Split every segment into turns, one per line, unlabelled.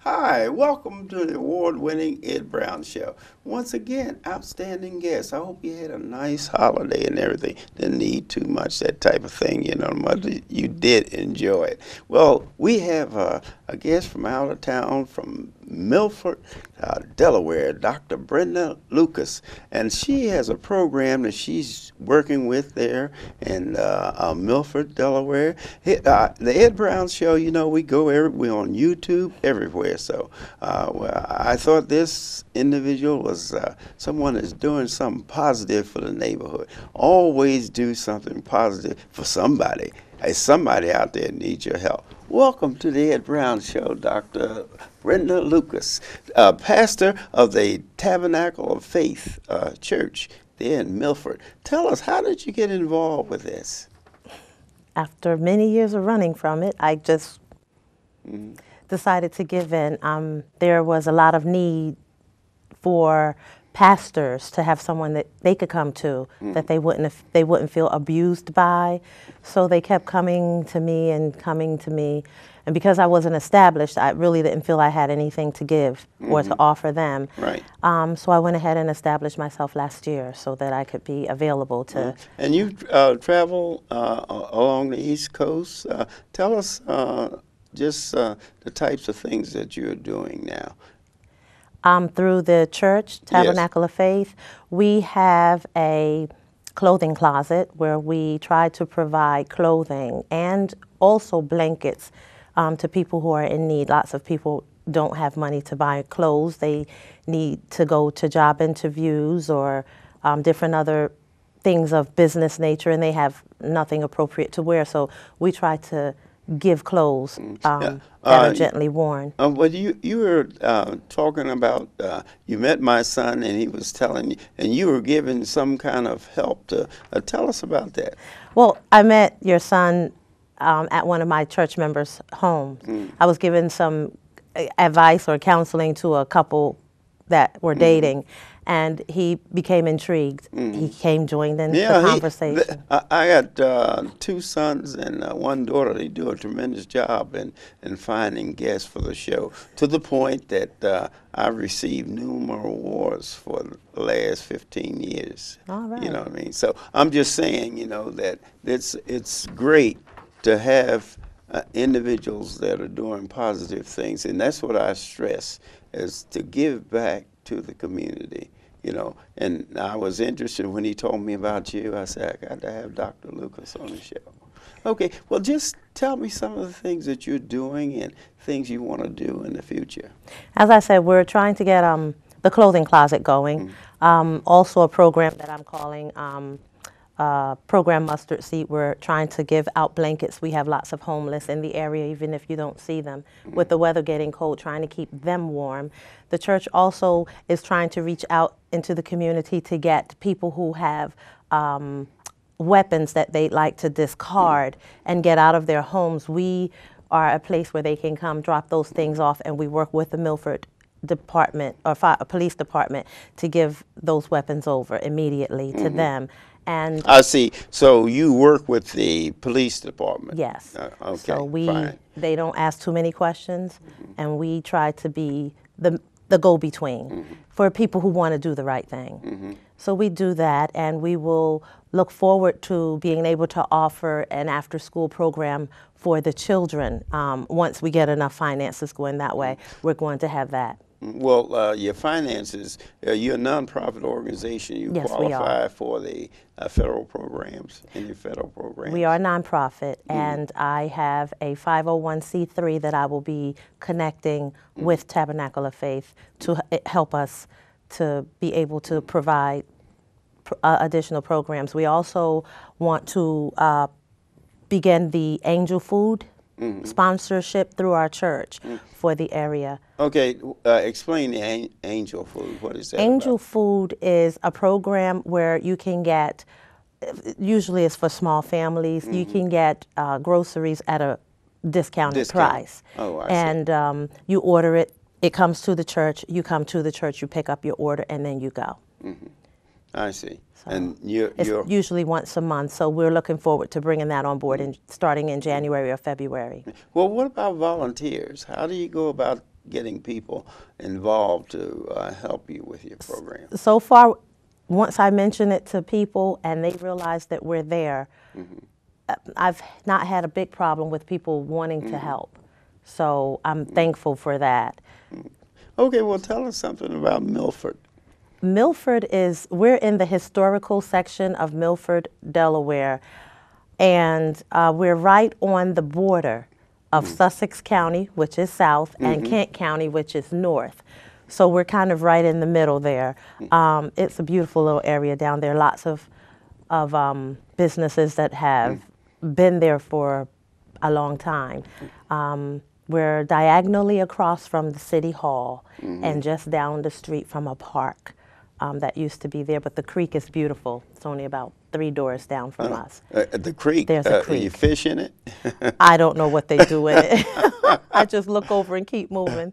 Hi, welcome to the award-winning Ed Brown Show. Once again, outstanding guest. I hope you had a nice holiday and everything. Didn't need too much, that type of thing, but you did enjoy it. Well, we have a guest from out of town, from Milford, Delaware, Dr. Brenda Lucas. And she has a program that she's working with there in Milford, Delaware. The Ed Brown Show, we're on YouTube, everywhere. So well, I thought this individual was someone that's doing something positive for the neighborhood. Always do something positive for somebody. Hey, somebody out there needs your help. Welcome to the Ed Brown Show, Dr. Brenda Lucas, pastor of the Tabernacle of Faith Church there in Milford. Tell us, how did you get involved with this?
After many years of running from it, I just decided to give in. There was a lot of need for pastors to have someone that they could come to that they wouldn't feel abused by. So they kept coming to me and coming to me. And because I wasn't established, I really didn't feel I had anything to give or to offer them.
Right.
So I went ahead and established myself last year so that I could be available to.
And you travel along the East Coast. Tell us just the types of things that you're doing now.
Through the church, Tabernacle of Faith, we have a clothing closet where we try to provide clothing and also blankets to people who are in need. Lots of people don't have money to buy clothes. They need to go to job interviews or different other things of business nature, and they have nothing appropriate to wear. So we try to give clothes that are gently worn.
Well, you were talking about, you met my son and he was telling you, and you were giving some kind of help to, tell us about that.
Well, I met your son at one of my church members' homes. I was giving some advice or counseling to a couple that were dating, and he became intrigued. He came, joined in the conversation.
I got two sons and one daughter. They do a tremendous job in finding guests for the show, to the point that I've received numerous awards for the last 15 years.
All right.
You know what I mean? So I'm just saying, that it's great to have individuals that are doing positive things, and that's what I stress, is to give back to the community, And I was interested when he told me about you. I said, I got to have Dr. Lucas on the show. Okay, well, just tell me some of the things that you're doing and things you want to do in the future.
As I said, we're trying to get the clothing closet going. Also a program that I'm calling Program Mustard Seed. We're trying to give out blankets. We have lots of homeless in the area, even if you don't see them. With the weather getting cold, trying to keep them warm. The church also is trying to reach out into the community to get people who have weapons that they'd like to discard and get out of their homes. We are a place where they can come drop those things off, and we work with the Milford Department or Police Department to give those weapons over immediately to them. And
I see. So you work with the police department?
Yes.
Okay.
So they don't ask too many questions, and we try to be the go-between for people who want to do the right thing. So we do that, and we will look forward to being able to offer an after-school program for the children. Once we get enough finances going that way, we're going to have that.
Well, your finances, you're a nonprofit organization. You qualify for the federal programs, any federal programs?
We are a nonprofit, and I have a 501c3 that I will be connecting with Tabernacle of Faith to help us to be able to provide additional programs. We also want to begin the Angel Food sponsorship through our church for the area.
Okay, explain the Angel Food. What is that
Angel
about?
Food is a program where you can get, usually it's for small families, you can get groceries at a discounted price.
Oh, I see.
And you order it, it comes to the church, you come to the church, you pick up your order, and then you go.
I see.
So
And
it's
you're
usually once a month, so we're looking forward to bringing that on board and starting in January or February.
well, what about volunteers? How do you go about getting people involved to help you with your program?
So far, once I mention it to people and they realize that we're there, I've not had a big problem with people wanting to help. So I'm thankful for that.
Okay, well, tell us something about Milford.
Milford we're in the historical section of Milford, Delaware, and we're right on the border of Sussex County, which is south, and Kent County, which is north. So we're kind of right in the middle there. It's a beautiful little area down there, lots of businesses that have been there for a long time. We're diagonally across from the City Hall and just down the street from a park that used to be there, but the creek is beautiful. It's only about 3 doors down from us.
The creek,
There's a creek.
you fish in it?
I don't know what they do with it. I just look over and keep moving.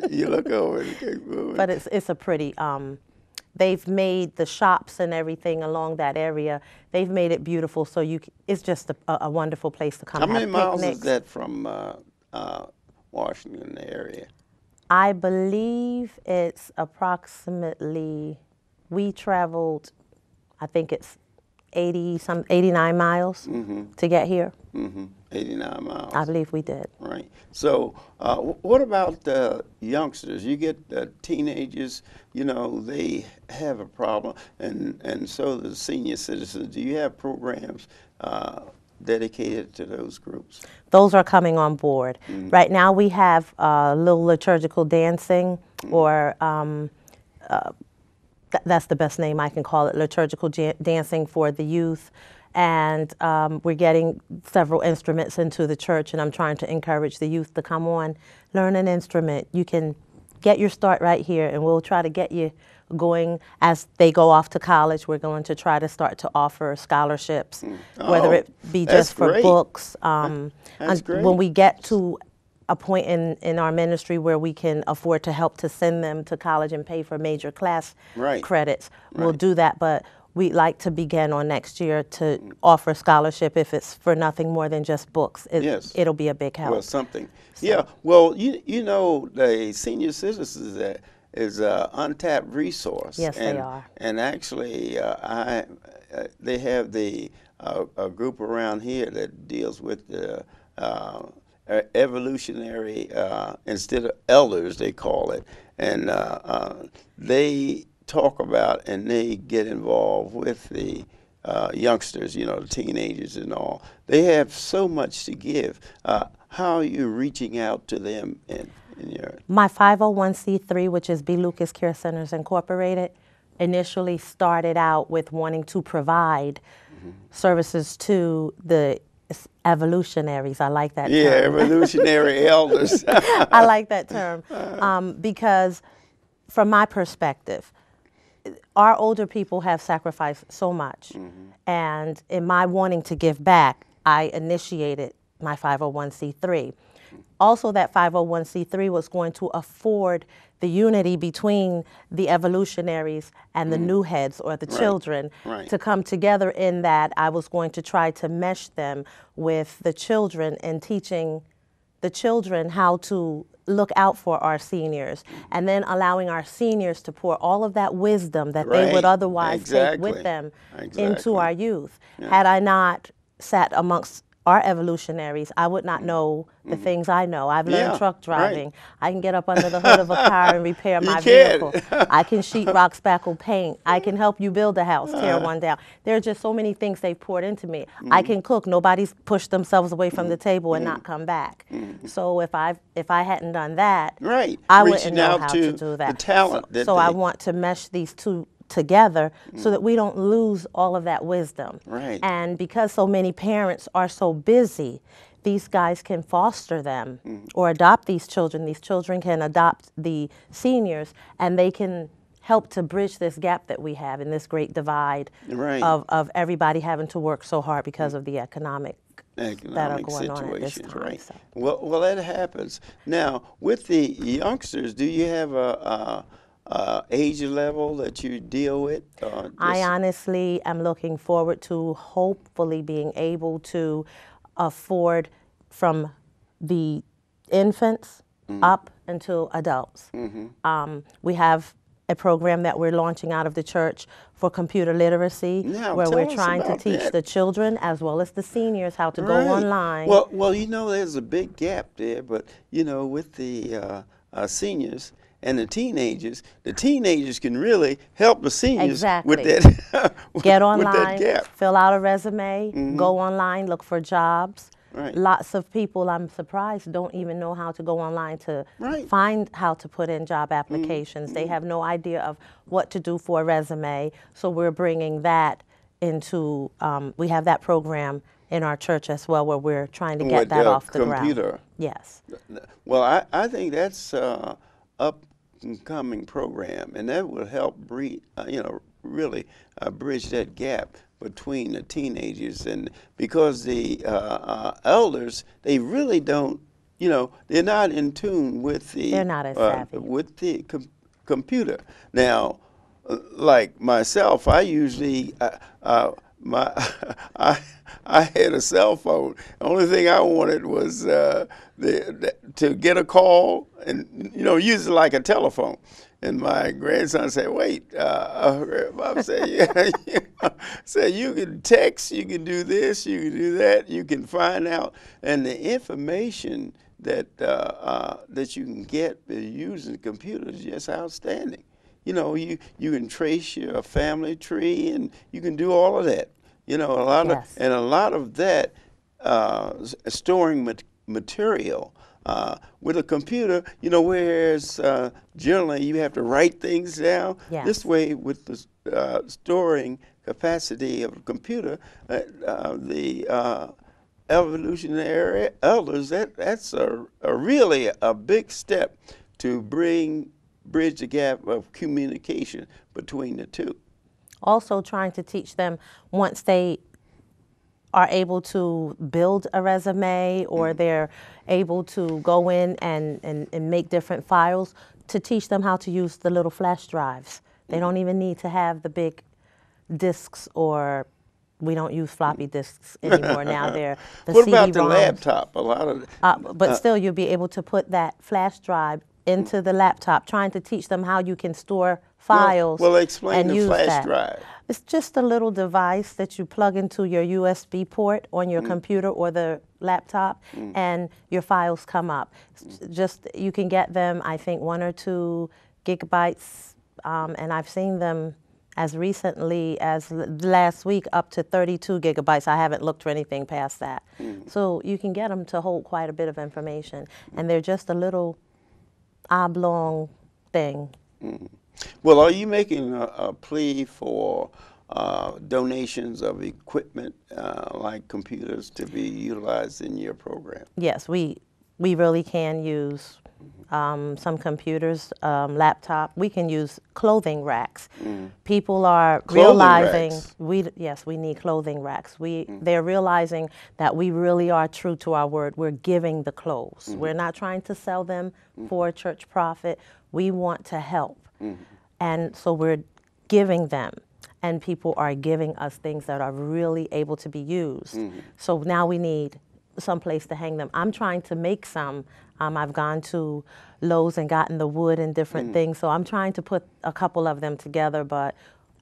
You look over and keep moving.
But it's a pretty, they've made the shops and everything along that area, they've made it beautiful, so it's just a wonderful place to come
How
have
many miles
picnics.
is that from Washington area?
I believe it's approximately, we traveled, I think it's 89 miles to get here.
89 miles.
I believe we did.
Right. So what about the youngsters? You get teenagers, you know, they have a problem, and so the senior citizens. Do you have programs dedicated to those groups?
Those are coming on board. Right now we have a little liturgical dancing, or that's the best name I can call it, liturgical dancing for the youth. And we're getting several instruments into the church, and I'm trying to encourage the youth to come on, learn an instrument. You can get your start right here, and we'll try to get you going as they go off to college. We're going to try to start to offer scholarships, whether it be just for
great.
books.
That's great.
When we get to a point in our ministry where we can afford to help to send them to college and pay for major class credits, we'll do that. But we'd like to begin on next year to offer scholarship if it's for nothing more than just books. It'll be a big help.
Well, something. So. Yeah, well, you know, the senior citizens is an untapped resource.
Yes, they are.
And actually, they have a group around here that deals with the evolutionary, instead of elders, they call it. And they talk about and they get involved with the youngsters, you know, the teenagers and all. They have so much to give. How are you reaching out to them in your...
My 501c3, which is B. Lucas Care Centers Incorporated, initially started out with wanting to provide services to the evolutionaries. I like that term.
Yeah, evolutionary elders.
I like that term because from my perspective, our older people have sacrificed so much. And in my wanting to give back, I initiated my 501c3. Also, that 501c3 was going to afford the unity between the evolutionaries and the new heads, or the children, to come together, in that I was going to try to mesh them with the children and teaching the children how to look out for our seniors, and then allowing our seniors to pour all of that wisdom that they would otherwise take with them into our youth. Had I not sat amongst our evolutionaries, I would not know the things I know. I've learned truck driving. I can get up under the hood of a car and repair my vehicle. I can sheetrock, spackle, paint. I can help you build a house, tear one down. There are just so many things they've poured into me. I can cook. Nobody's pushed themselves away from the table and not come back. So if I hadn't done that, I wouldn't know how to do that.
The talent
so I want to mesh these two together so that we don't lose all of that wisdom. And because so many parents are so busy, these guys can foster them or adopt these children. These children can adopt the seniors, and they can help to bridge this gap that we have in this great divide of everybody having to work so hard because of the economic that are going on at this time. So.
Well, that happens. Now, with the youngsters, do you have a age level that you deal with?
I honestly am looking forward to hopefully being able to afford from the infants up until adults. We have a program that we're launching out of the church for computer literacy,
Now,
where
tell
we're
us
trying to
about
teach
that.
the children as well as the seniors how to go
Right.
online.
Well, there's a big gap there, but with the seniors and the teenagers can really help the seniors with
Exactly.
that
Get
with that
online,
gap.
fill out a resume, go online, look for jobs.
Right.
Lots of people, I'm surprised, don't even know how to go online to
Right.
find how to put in job applications. They have no idea of what to do for a resume. So we're bringing that into, we have that program in our church as well, where we're trying to get
With
that
the
off the ground.
computer.
Yes.
Well, I think that's up and coming program, and that will help really bridge that gap between the teenagers, and because the elders, they really don't, they're not in tune with the
They're not as savvy.
with the computer. Now, like myself, I usually my I had a cell phone. The only thing I wanted was to get a call, and use it like a telephone. And my grandson said, "Wait," Bob said, "Yeah." Said, "You can text, you can do this, you can do that, you can find out, and the information that that you can get using the computer is just outstanding. You can trace your family tree, and you can do all of that.
Yes.
A lot of that storing material with a computer. Whereas generally you have to write things down.
Yes.
This way, with the storing capacity of a computer, the evolutionary elders, that's a really a big step to bridge the gap of communication between the two.
Also trying to teach them, once they are able to build a resume, or they're able to go in and make different files, to teach them how to use the little flash drives. They don't even need to have the big discs, or we don't use floppy disks anymore. Now they're the
What
CD-ROMs.
about the laptop? A lot of
But still, you'll be able to put that flash drive into the laptop, trying to teach them how you can store files
well, explain
and
the
use
flash
that.
drive.
It's just a little device that you plug into your USB port on your computer or the laptop, and your files come up. Just, you can get them, I think, 1 or 2 gigabytes, and I've seen them as recently as last week up to 32 gigabytes. I haven't looked for anything past that. So you can get them to hold quite a bit of information, and they're just a little oblong thing.
Well, are you making a plea for donations of equipment like computers to be utilized in your program?
Yes, we really can use some computers, laptop. We can use clothing racks. People are
Clothing
realizing
racks.
we need clothing racks. They're realizing that we really are true to our word. We're giving the clothes. We're not trying to sell them for a church profit. We want to help. And so we're giving them, and people are giving us things that are really able to be used. So now we need some place to hang them. I'm trying to make some. I've gone to Lowe's and gotten the wood and different things, so I'm trying to put a couple of them together, but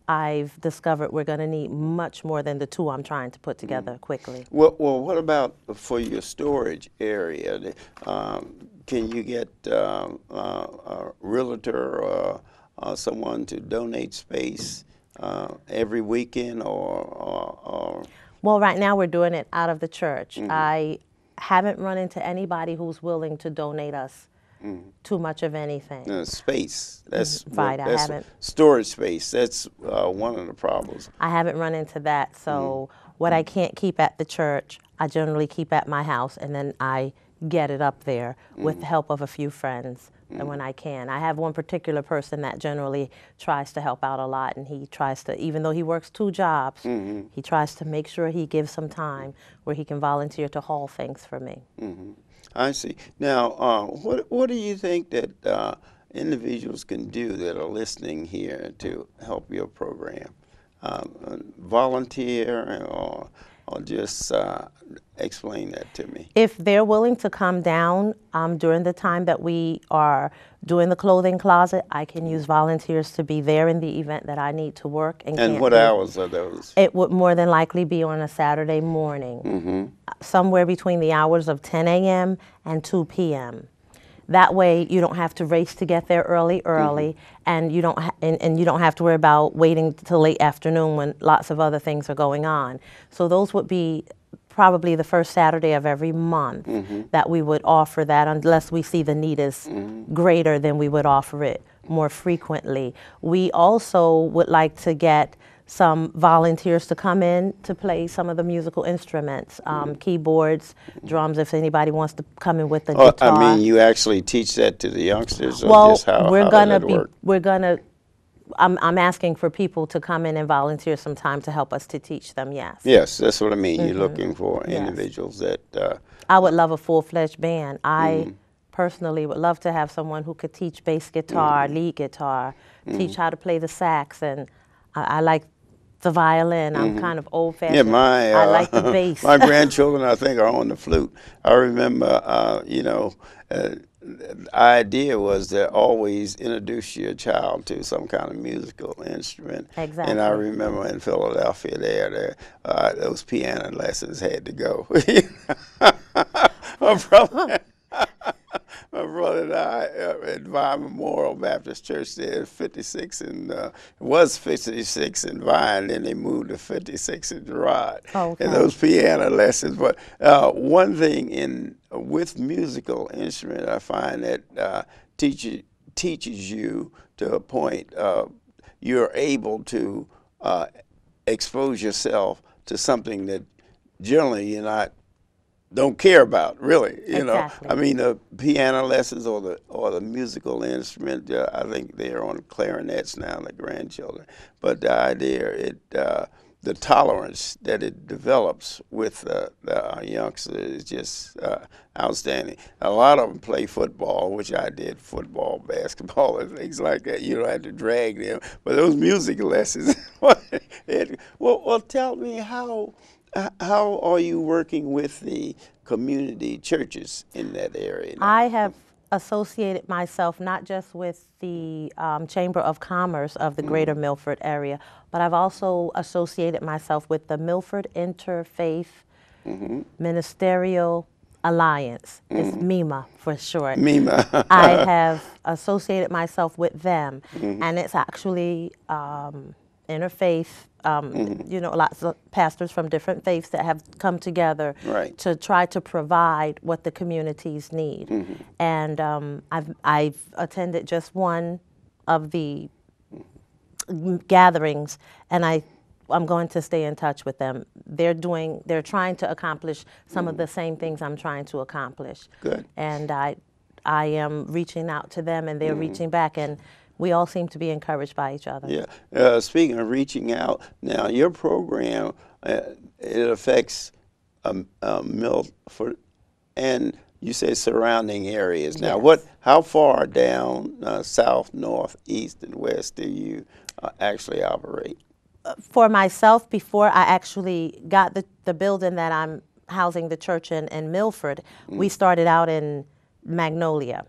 I've discovered we're going to need much more than the 2 I'm trying to put together quickly.
Well, what about for your storage area? Can you get a realtor or someone to donate space every weekend, or?
Well, right now we're doing it out of the church. I haven't run into anybody who's willing to donate us too much of anything.
Space. That's
Right, I haven't.
Storage space. That's one of the problems.
I haven't run into that. So what I can't keep at the church, I generally keep at my house, and then I get it up there with the help of a few friends and when I can. I have one particular person that generally tries to help out a lot, and he tries to, even though he works 2 jobs, he tries to make sure he gives some time where he can volunteer to haul things for me.
I see. Now, what do you think that individuals can do that are listening here to help your program? Volunteer, or just explain that to me?
If they're willing to come down during the time that we are doing the clothing closet, I can use volunteers to be there in the event that I need to work and
And
can't
what
do.
hours are those?
It would more than likely be on a Saturday morning, somewhere between the hours of 10 a.m. and 2 p.m. That way, you don't have to race to get there early, and you don't and you don't have to worry about waiting till late afternoon when lots of other things are going on. So those would be probably the first Saturday of every month that we would offer that, unless we see the need is greater, then we would offer it more frequently. We also would like to get some volunteers to come in to play some of the musical instruments, keyboards, drums, if anybody wants to come in with a
Oh,
guitar.
I mean, you actually teach that to the youngsters, or
Well,
just how does that work?
I'm asking for people to come in and volunteer some time to help us to teach them, yes.
Yes, that's what I mean. You're looking for individuals that.
I would love a full-fledged band. I personally would love to have someone who could teach bass guitar, lead guitar, teach how to play the sax, and I like the violin. I'm kind of old-fashioned.
Yeah,
I like the bass.
my grandchildren, I think, are on the flute. I remember, the idea was to always introduce your child to some kind of musical instrument.
Exactly.
And I remember in Philadelphia, those piano lessons had to go. my brother, my brother and I at Vine Memorial Baptist Church there, 56 and it was 56 in Vine, then they moved to 56 in Girard.
Oh, okay.
And those piano lessons. But one thing with musical instrument, I find that teaches you to a point you're able to expose yourself to something that generally you're don't care about, really. You know,
Exactly.
I mean, the piano lessons or the musical instrument. I think they're on clarinets now, the grandchildren. But the idea, the tolerance that it develops with our youngsters is just outstanding. A lot of them play football, which I did, football, basketball, and things like that. You don't have to drag them. But those music lessons, well, tell me how are you working with the community churches in that area now?
I have associated myself not just with the Chamber of Commerce of the Greater Milford area, but I've also associated myself with the Milford Interfaith Ministerial Alliance. It's MEMA for short.
MEMA.
I have associated myself with them, and it's actually interfaith, lots of pastors from different faiths that have come together to try to provide what the communities need. And I've attended just one of the gatherings, and I'm going to stay in touch with them. They're trying to accomplish some of the same things I'm trying to accomplish.
Good.
And I am reaching out to them, and they're reaching back, and we all seem to be encouraged by each other.
Yeah. Speaking of reaching out, now your program it affects Milford and you say surrounding areas. Now,
Yes.
how far down south, north, east, and west do you actually operate?
For myself, before I actually got the building that I'm housing the church in Milford, we started out in Magnolia.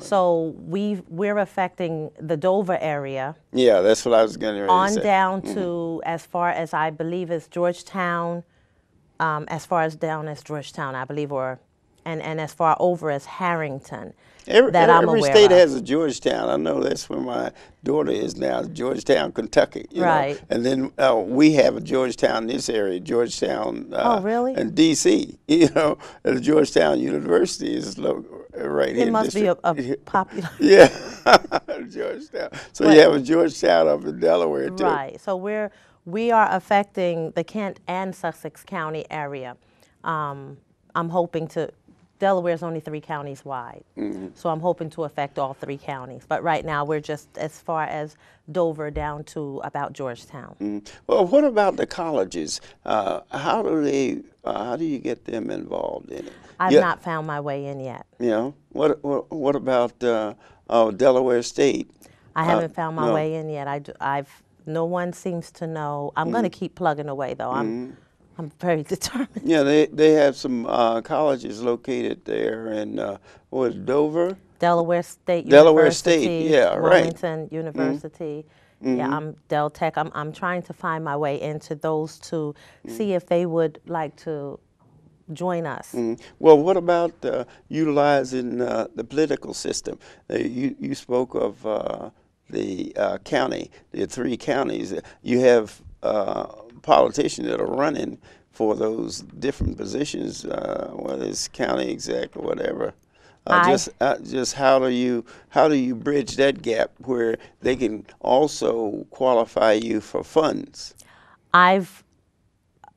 So we're affecting the Dover area.
Yeah, that's what I was going to say.
On down to as far as I believe is Georgetown, as far as down as Georgetown, I believe, and as far over as Harrington.
Every state has a Georgetown. I know that's where my daughter is now, Georgetown, Kentucky. You know? And then we have a Georgetown in this area, Georgetown.
Oh, really?
And D.C. You know, the Georgetown University is right here.
It must be a popular.
Yeah, Georgetown. So you have a Georgetown up in Delaware too.
Right. So we are affecting the Kent and Sussex County area. I'm hoping to. Delaware is only 3 counties wide, so I'm hoping to affect all 3 counties. But right now, we're just as far as Dover down to about Georgetown.
Well, what about the colleges? How do you get them involved in it?
I've not found my way in yet.
You know, what about Delaware State?
I haven't found my way in yet. No one seems to know. I'm going to keep plugging away, though. I'm very determined.
Yeah, they have some colleges located there in what is it, Dover?
Delaware State
Delaware State.
University,
Yeah, right.
Wilmington University. Yeah, I'm Del Tech. I'm trying to find my way into those two, see if they would like to join us.
Well, what about utilizing the political system? You spoke of the county, the 3 counties. You have politicians that are running for those different positions, whether it's county exec or whatever. Just how do you bridge that gap where they can also qualify you for funds?
I've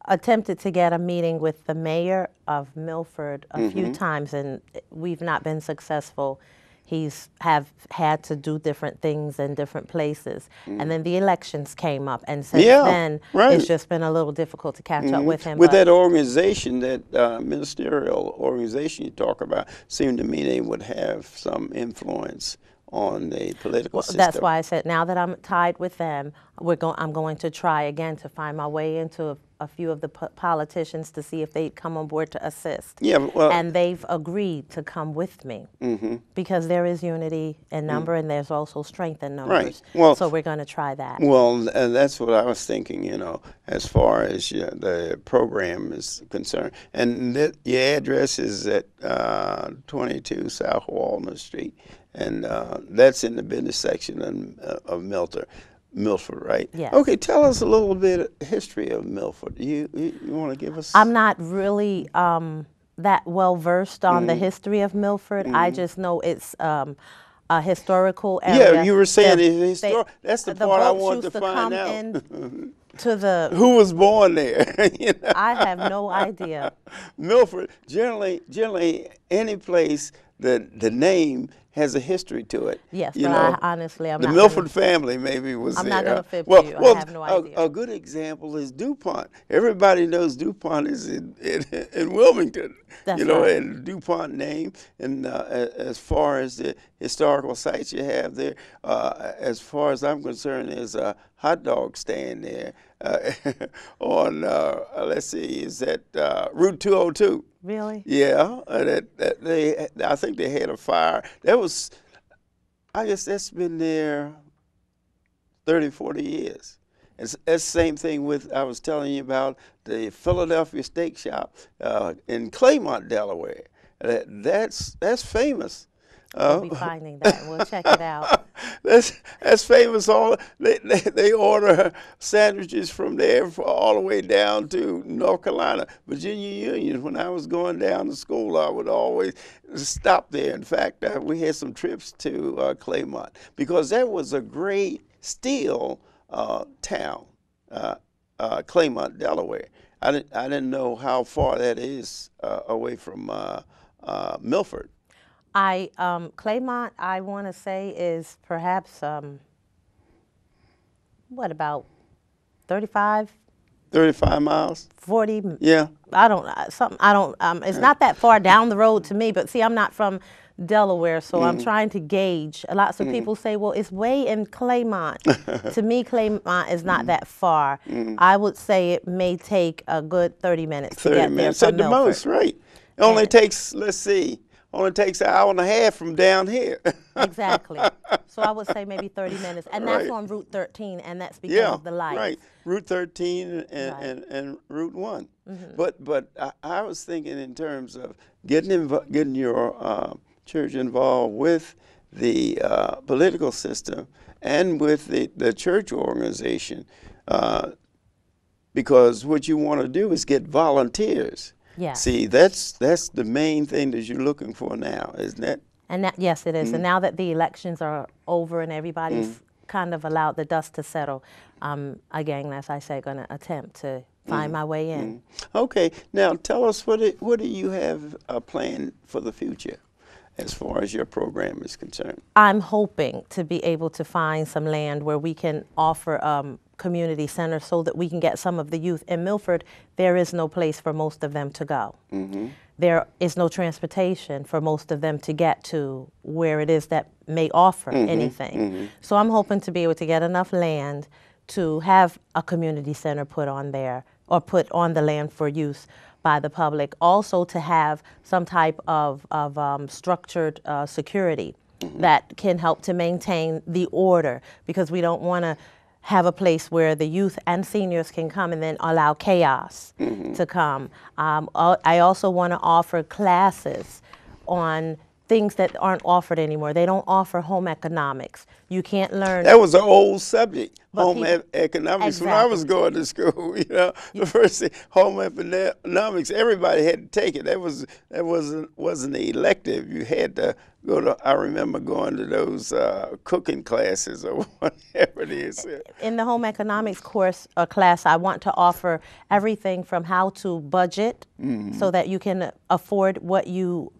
attempted to get a meeting with the mayor of Milford a few times, and we've not been successful. He's had to do different things in different places, and then the elections came up, and since then it's just been a little difficult to catch up with him.
With that organization, that ministerial organization you talk about, seemed to me they would have some influence on the political system.
That's why I said now that I'm tied with them, I'm going to try again to find my way into a few of the politicians to see if they'd come on board to assist.
Yeah, well,
and they've agreed to come with me because there is unity in number and there's also strength in numbers.
Right. Well,
so we're going to try that.
Well, that's what I was thinking, as far as the program is concerned. And your address is at 22 South Walnut Street, and that's in the business section of Milford, right?
Yes.
Okay, tell us a little bit of history of Milford. You want to give us?
I'm not really that well versed on the history of Milford. I just know it's a historical area.
Yeah, you were saying that's the part I wanted to find out.
To the
who was born there?
I have no idea.
Milford, generally any place that the name has a history to it.
Yes, but I honestly, I'm
the
not
Milford family maybe was there.
I'm not going to fib
well,
to you.
Well,
I have no idea.
A good example is DuPont. Everybody knows DuPont is in Wilmington.
That's right.
And DuPont name, and as far as the historical sites you have there, as far as I'm concerned, there's a hot dog stand there on, let's see, is that Route 202.
Really?
Yeah, I think they had a fire. I guess that's been there 30, 40 years. It's the same thing with, I was telling you about the Philadelphia Steak Shop in Claymont, Delaware. That's famous.
We'll be finding that. We'll check it out.
That's famous. They order sandwiches from there all the way down to North Carolina, Virginia Union. When I was going down to school, I would always stop there. In fact, we had some trips to Claymont because that was a great steel town, Claymont, Delaware. I didn't know how far that is away from Milford.
Claymont, I want to say, is perhaps, what, about 35?
35 miles?
40?
Yeah.
It's not that far down the road to me, but see, I'm not from Delaware, so I'm trying to gauge. Lots of people say, well, it's way in Claymont. To me, Claymont is not that far. I would say it may take a good 30 minutes to get there from
at the most, right. It only takes, let's see, an hour and a half from down here.
Exactly. So I would say maybe 30 minutes. And that's on Route 13, and that's because of the lights.
Right. Route 13 and Route 1. But I was thinking in terms of getting your church involved with the political system and with the church organization, because what you want to do is get volunteers.
Yeah.
See, that's the main thing that you're looking for now, isn't it?
And yes, it is. And now that the elections are over and everybody's kind of allowed the dust to settle, again, as I say, going to attempt to find my way in.
Okay. Now, tell us what do you have planned for the future as far as your program is concerned?
I'm hoping to be able to find some land where we can offer community center so that we can get some of the youth. In Milford, there is no place for most of them to go. There is no transportation for most of them to get to where it is that may offer anything. So I'm hoping to be able to get enough land to have a community center put on there or put on the land for use by the public. Also to have some type of structured security that can help to maintain the order, because we don't want to have a place where the youth and seniors can come and then allow chaos to come. I also want to offer classes on things that aren't offered anymore. They don't offer home economics. You can't learn.
That was an old subject,
But
home
people-
economics. When I was going to school, you know, the first thing, home economics, everybody had to take it. That wasn't an elective. You had to go to. I remember going to those cooking classes or whatever it is.
In the home economics course or class, I want to offer everything from how to budget so that you can afford what you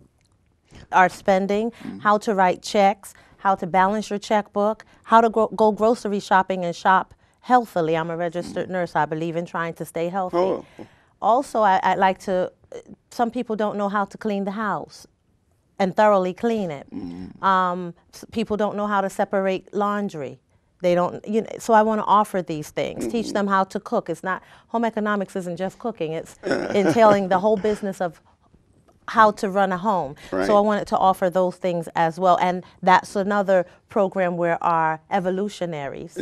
are spending, how to write checks, how to balance your checkbook, how to go grocery shopping and shop healthily. I'm a registered nurse. I believe in trying to stay healthy.
Oh.
Also, I like to, some people don't know how to clean the house and thoroughly clean it. People don't know how to separate laundry. They don't, you know, so I want to offer these things, teach them how to cook. It's not, home economics isn't just cooking, it's entailing the whole business of how to run a home.
Right.
So I wanted to offer those things as well. And that's another program where our evolutionaries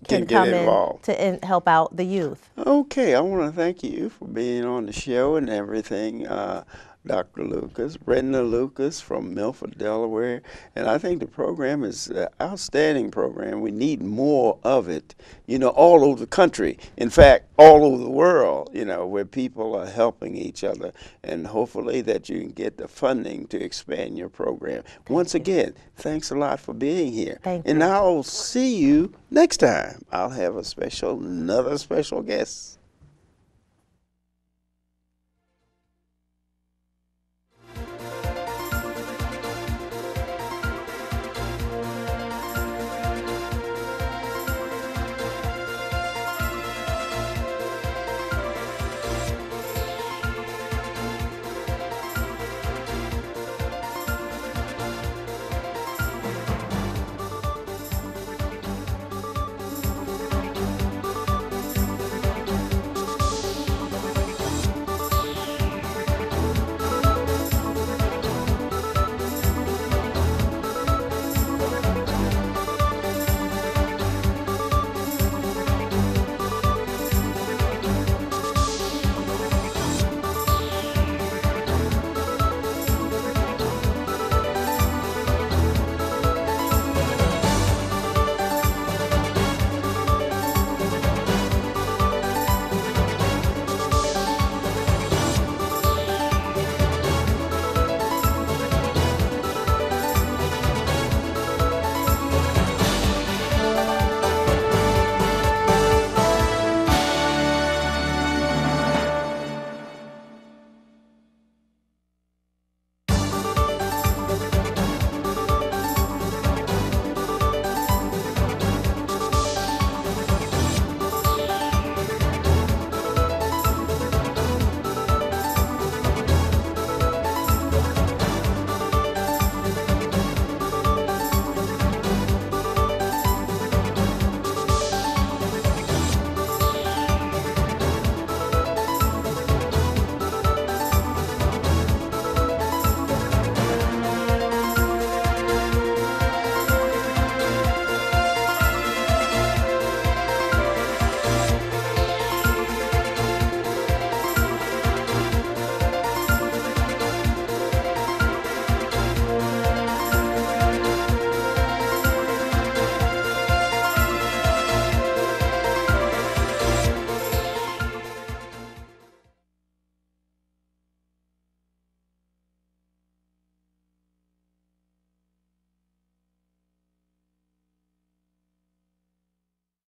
Can
come
get
in
involved.
to help out the youth.
Okay, I want to thank you for being on the show and everything, Dr. Lucas, Brenda Lucas from Milford, Delaware. And I think the program is an outstanding program. We need more of it, you know, all over the country. In fact, all over the world, you know, where people are helping each other. And hopefully that you can get the funding to expand your program. Once again, thanks a lot for being here.
Thank
and
you.
I'll see you next time. I'll have another special guest.